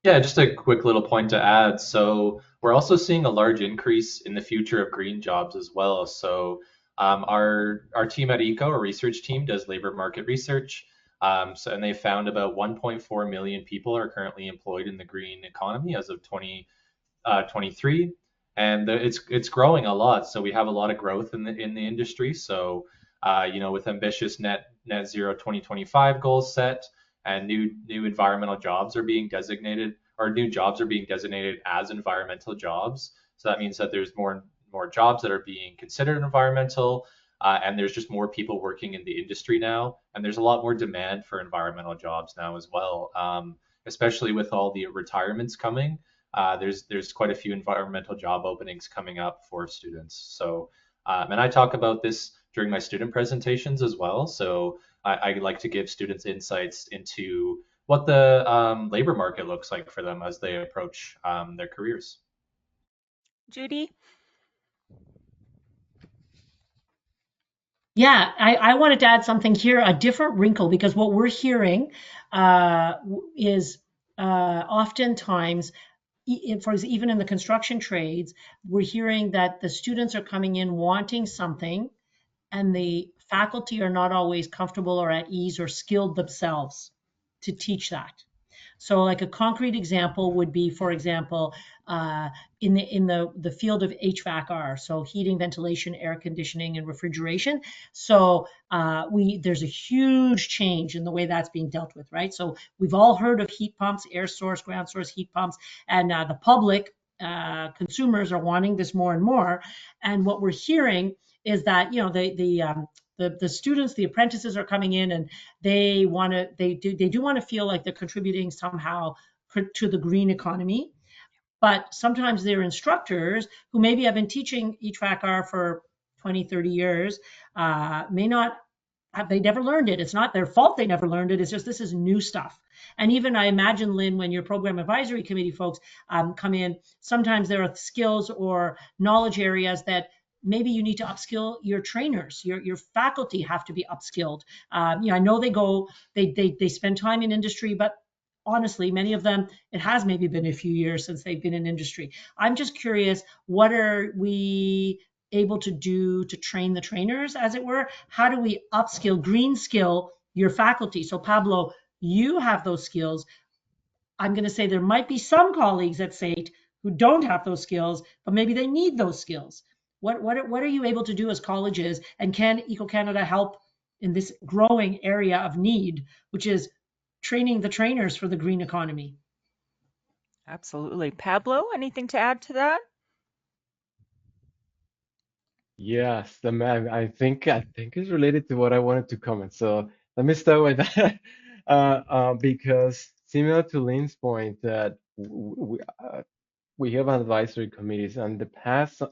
Yeah, just a quick little point to add. So we're also seeing a large increase in the future of green jobs as well. So our team at ECO, our research team, does labor market research. And they found about 1.4 million people are currently employed in the green economy as of 2023, and it's growing a lot. So we have a lot of growth in the industry. So with ambitious net zero 2025 goals set, and new environmental jobs are being designated, or new jobs are being designated as environmental jobs. So that means that there's more jobs that are being considered environmental, and there's just more people working in the industry now, and there's a lot more demand for environmental jobs now as well, especially with all the retirements coming. There's quite a few environmental job openings coming up for students. So, and I talk about this during my student presentations as well. So I like to give students insights into what the labor market looks like for them as they approach their careers. Judy? Yeah, I wanted to add something here, a different wrinkle, because what we're hearing is oftentimes, for even in the construction trades, we're hearing that the students are coming in wanting something, and the faculty are not always comfortable or at ease or skilled themselves to teach that. So, like a concrete example would be, for example, in the field of HVAC-R, so heating, ventilation, air conditioning, and refrigeration. So there's a huge change in the way that's being dealt with, right? So we've all heard of heat pumps, air source, ground source heat pumps, and the public consumers are wanting this more and more. And what we're hearing is that the students, the apprentices are coming in, and they do want to feel like they're contributing somehow to the green economy. But sometimes their instructors, who maybe have been teaching HVAC-R for 20, 30 years, may not have, they never learned it. It's not their fault they never learned it. It's just this is new stuff. And even I imagine, Lynn, when your program advisory committee folks come in, sometimes there are skills or knowledge areas that maybe you need to upskill your trainers. Your faculty have to be upskilled. I know they spend time in industry, but honestly, many of them, it has maybe been a few years since they've been in industry. I'm just curious, what are we able to do to train the trainers, as it were? How do we upskill, green skill your faculty? So Pablo, you have those skills. I'm going to say there might be some colleagues at SAIT who don't have those skills, but maybe they need those skills. What are you able to do as colleges, and can ECO Canada help in this growing area of need, which is training the trainers for the green economy? Absolutely. Pablo, anything to add to that? Yes, I think it's related to what I wanted to comment. So let me start with that, because similar to Lynn's point, that we have advisory committees, and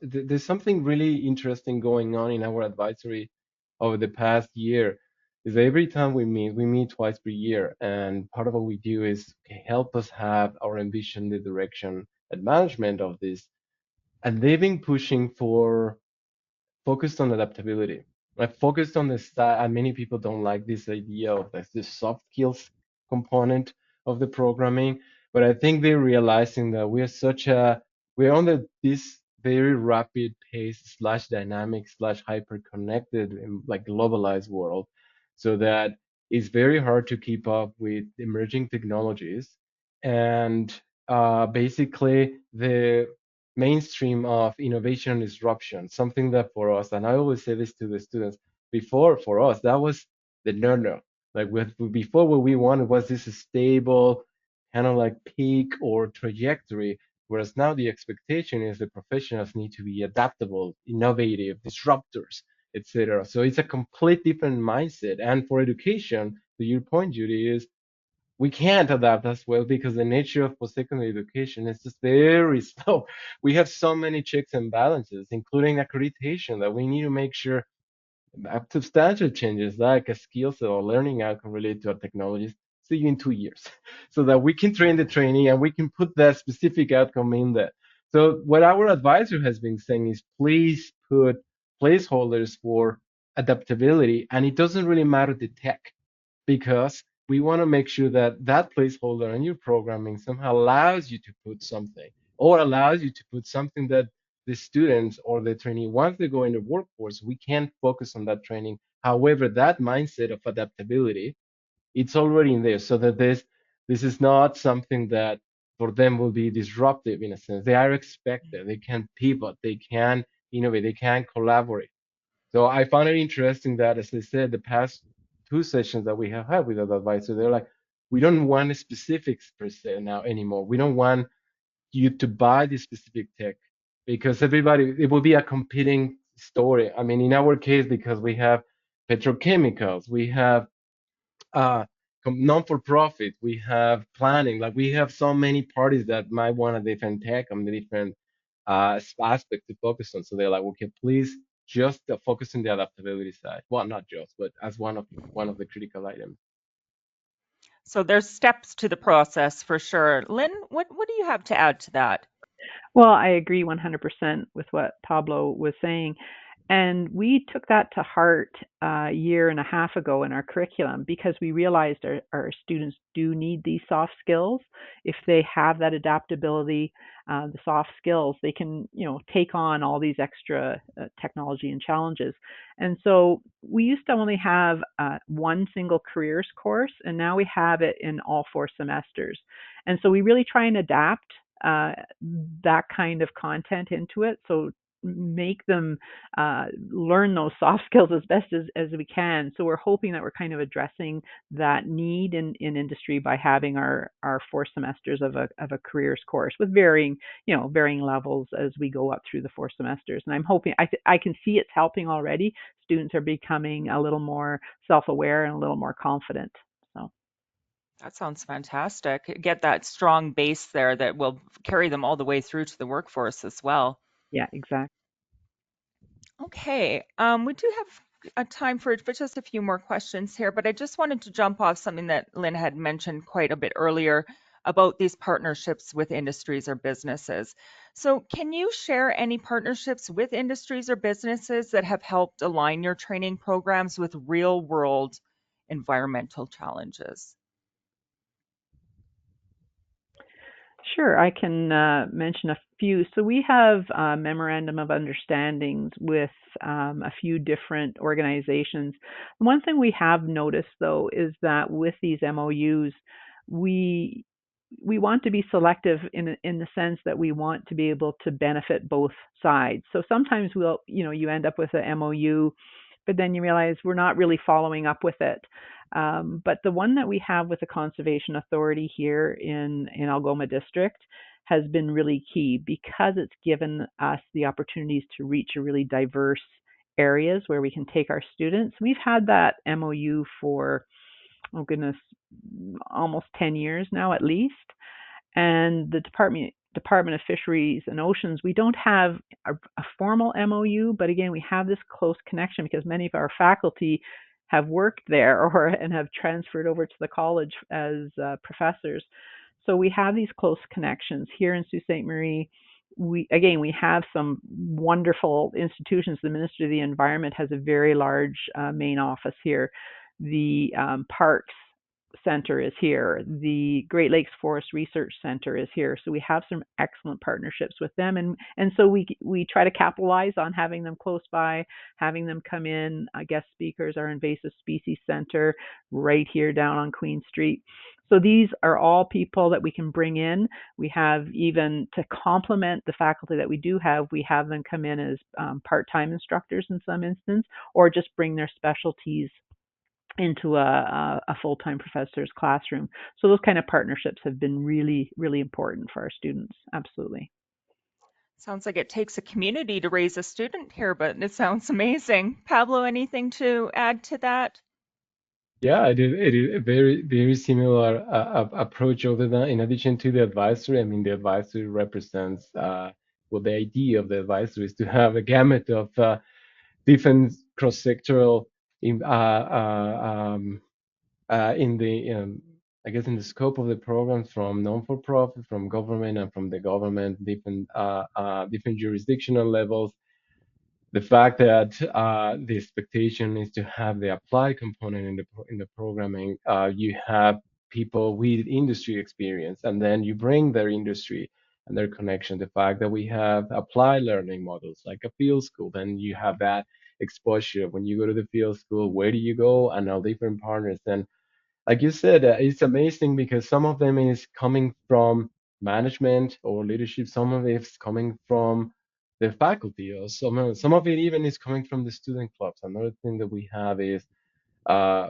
there's something really interesting going on in our advisory over the past year. Is every time we meet twice per year, and part of what we do is help us have our ambition, the direction, and management of this. And they've been pushing for focused on adaptability. Like focused on the style, and many people don't like this idea of the soft skills component of the programming. But I think they're realizing that we're on this very rapid pace slash dynamic slash hyper connected like globalized world, so that it's very hard to keep up with emerging technologies. And basically the mainstream of innovation and disruption, something that for us, and I always say this to the students, before for us, that was the no-no. Before, what we wanted was this stable kind of like peak or trajectory, whereas now the expectation is the professionals need to be adaptable, innovative, disruptors, etc. So it's a complete different mindset. And for education, to your point, Judy, is we can't adapt as well because the nature of post-secondary education is just very slow. We have so many checks and balances, including accreditation, that we need to make sure substantial changes like a skill set or learning outcome related to our technologies see you in 2 years so that we can train the trainee and we can put that specific outcome in there. So what our advisor has been saying is please put placeholders for adaptability, and it doesn't really matter the tech, because we want to make sure that that placeholder in your programming somehow allows you to put something, or allows you to put something that the students or the trainee, once they go in the workforce, we can focus on that training. However, that mindset of adaptability, it's already in there, so that this is not something that for them will be disruptive in a sense. They are expected, they can pivot, they can innovate, they can collaborate. So I found it interesting that, as I said, the past two sessions that we have had with that advisor, they're like, we don't want specifics per se now anymore. We don't want you to buy the specific tech, because everybody, it will be a competing story. I mean, in our case, because we have petrochemicals, we have uh, non-for-profit, we have planning, like we have so many parties that might want a different tech and the different aspect to focus on. So they're like, okay, please just focus on the adaptability side. Well, not just, but as one of the critical items. So there's steps to the process for sure. Lynn, what do you have to add to that? Well, I agree 100% with what Pablo was saying. And we took that to heart a year and a half ago in our curriculum, because we realized our students do need these soft skills. If they have that adaptability, the soft skills, they can, take on all these extra technology and challenges. And so we used to only have one single careers course, and now we have it in all 4 semesters. And so we really try and adapt that kind of content into it. So make them learn those soft skills as best as we can. So we're hoping that we're kind of addressing that need in industry by having our 4 semesters of a careers course with varying levels as we go up through the 4 semesters. And I'm hoping I can see it's helping already. Students are becoming a little more self-aware and a little more confident. So That sounds fantastic. Get that strong base there that will carry them all the way through to the workforce as well. yeah, exactly. Okay, we do have a time for just a few more questions here, but I just wanted to jump off something that Lynn had mentioned quite a bit earlier about these partnerships with industries or businesses. So can you share any partnerships with industries or businesses that have helped align your training programs with real world environmental challenges? Sure, I can mention a few. So we have a memorandum of understandings with a few different organizations. One thing we have noticed, though, is that with these MOUs, we we want to be selective in the sense that we want to be able to benefit both sides. So sometimes you end up with a MOU, but then you realize we're not really following up with it. But the one that we have with the Conservation Authority here in Algoma District has been really key, because it's given us the opportunities to reach a really diverse areas where we can take our students. We've had that MOU for, oh goodness, almost 10 years now at least. And the Department of Fisheries and Oceans, we don't have a formal MOU, but again, we have this close connection because many of our faculty have worked there and have transferred over to the college as professors. So we have these close connections here in Sault Ste. Marie. We have some wonderful institutions. The Ministry of the Environment has a very large main office here. The Parks Center is here. The Great Lakes Forest Research Center is here. So we have some excellent partnerships with them, and so we try to capitalize on having them close by, having them come in. Guest speakers, our Invasive Species Center right here down on Queen Street. So these are all people that we can bring in. We have, even to complement the faculty that we do have, we have them come in as part-time instructors in some instance, or just bring their specialties into a full-time professor's classroom. So those kind of partnerships have been really, really important for our students. Absolutely. Sounds like it takes a community to raise a student here, but it sounds amazing. Pablo, anything to add to that? Yeah, it is a very, very similar approach. Other than, in addition to the advisory, I mean, the advisory represents, well, the idea of the advisory is to have a gamut of different cross-sectoral in the I guess, in the scope of the programs from non-for-profit, from government, and from the government, different jurisdictional levels. The fact that the expectation is to have the applied component in the programming. You have people with industry experience, and then you bring their industry and their connection. The fact that we have applied learning models like a field school, then you have that exposure. When you go to the field school, where do you go? And all different partners. And like you said, it's amazing because some of them is coming from management or leadership. Some of it's coming from the faculty, or some of it even is coming from the student clubs. Another thing that we have is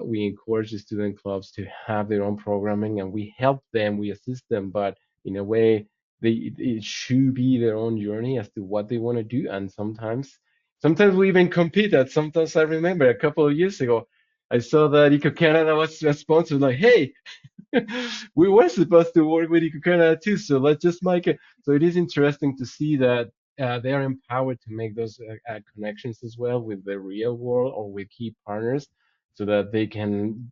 we encourage the student clubs to have their own programming, and we help them, we assist them, but in a way, it should be their own journey as to what they want to do. And sometimes we even compete. At sometimes I remember a couple of years ago, I saw that ECO Canada was sponsored. Like, hey, we were supposed to work with ECO Canada too, so let's just make it. So it is interesting to see that they are empowered to make those connections as well with the real world or with key partners, so that they can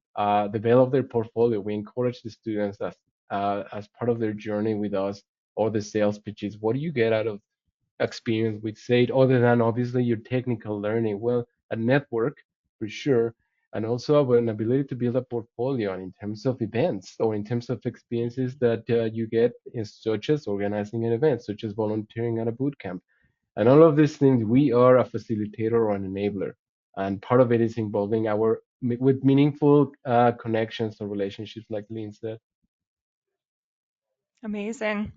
develop their portfolio. We encourage the students as part of their journey with us, or the sales pitches. What do you get out of experience with SAIT, other than obviously your technical learning? Well, a network for sure, and also an ability to build a portfolio, and in terms of events or in terms of experiences that you get, such as organizing an event, such as volunteering at a boot camp. And all of these things, we are a facilitator or an enabler. And part of it is involving with meaningful connections or relationships, like Lynn said. Amazing.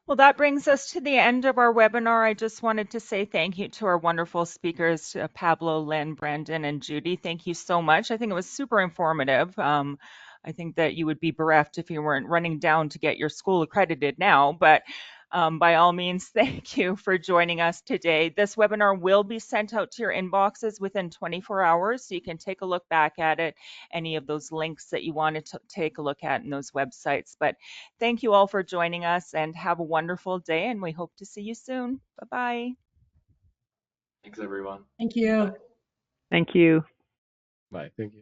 Well, that brings us to the end of our webinar. I just wanted to say thank you to our wonderful speakers, Pablo, Lynn, Brandon, and Judy. Thank you so much. I think it was super informative. I think that you would be bereft if you weren't running down to get your school accredited now, but by all means, thank you for joining us today. This webinar will be sent out to your inboxes within 24 hours, so you can take a look back at it, any of those links that you wanted to take a look at in those websites. But thank you all for joining us, and have a wonderful day, and we hope to see you soon. Bye-bye. Thanks, everyone. Thank you. Thank you. Bye. Thank you.